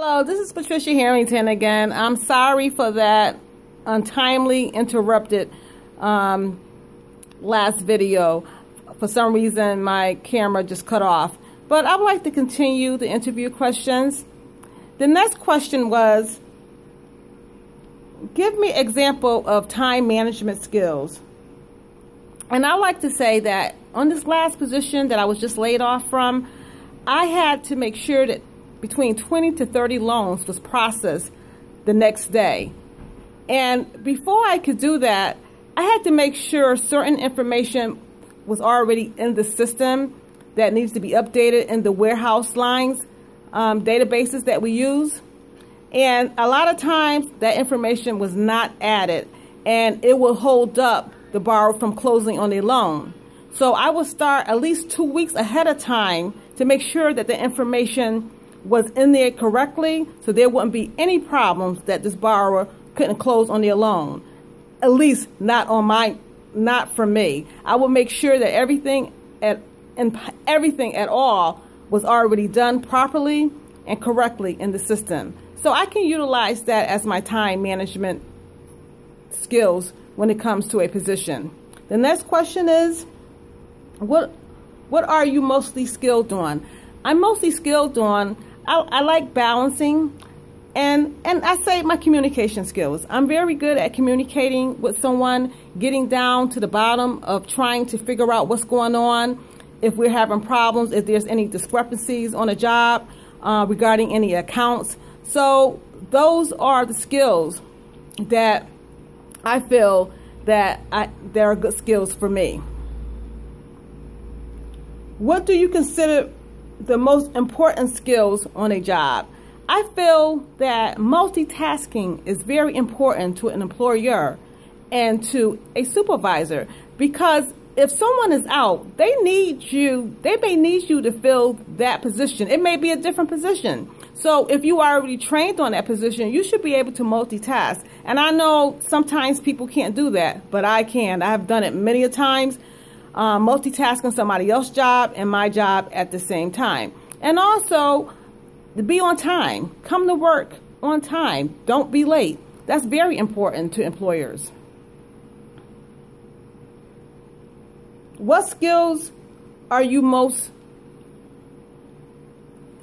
Hello, this is Patricia Harrington again. I'm sorry for that untimely interrupted last video. For some reason, my camera just cut off. But I would like to continue the interview questions. The next question was, give me example of time management skills. And I like to say that on this last position that I was just laid off from, I had to make sure that between 20 to 30 loans was processed the next day. And before I could do that, I had to make sure certain information was already in the system that needs to be updated in the warehouse lines, databases that we use. And a lot of times that information was not added, and it will hold up the borrower from closing on their loan. So I would start at least 2 weeks ahead of time to make sure that the information was in there correctly, so there wouldn't be any problems that this borrower couldn't close on their loan. At least not for me. I would make sure that everything at all was already done properly and correctly in the system. So I can utilize that as my time management skills when it comes to a position. The next question is, what are you mostly skilled on? I'm mostly skilled on, I like balancing, and I say my communication skills. I'm very good at communicating with someone, getting down to the bottom of trying to figure out what's going on, if we're having problems, if there's any discrepancies on a job regarding any accounts. So those are the skills that I feel that there are good skills for me. What do you consider the most important skills on a job? I feel that multitasking is very important to an employer and to a supervisor, because if someone is out, they may need you to fill that position. It may be a different position. So if you are already trained on that position, you should be able to multitask. And I know sometimes people can't do that, but I can. I have done it many a times, multitasking somebody else's job and my job at the same time. And also, to be on time. Come to work on time. Don't be late. That's very important to employers. What skills are you most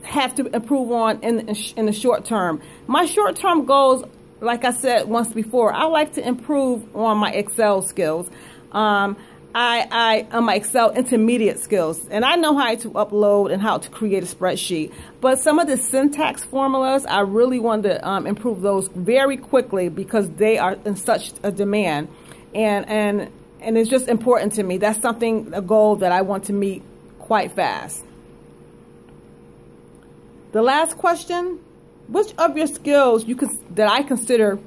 have to improve on in the short term? My short term goals, like I said once before, I like to improve on my Excel skills. On my Excel intermediate skills, and I know how to upload and how to create a spreadsheet, but some of the syntax formulas, I really want to improve those very quickly because they are in such a demand, and it's just important to me. That's a goal that I want to meet quite fast. The last question, which of your skills that I consider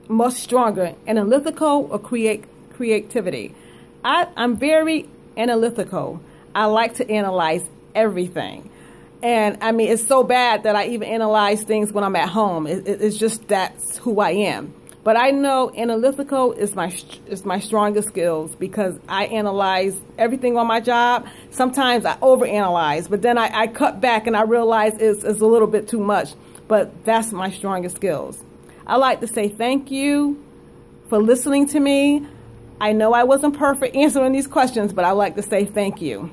much stronger, analytical or creativity? I'm very analytical. I like to analyze everything. And I mean, it's so bad that I even analyze things when I'm at home. It's just that's who I am. But I know analytical is my strongest skills because I analyze everything on my job. Sometimes I overanalyze, but then I cut back and I realize it's a little bit too much. But that's my strongest skills. I like to say thank you for listening to me. I know I wasn't perfect answering these questions, but I like to say thank you.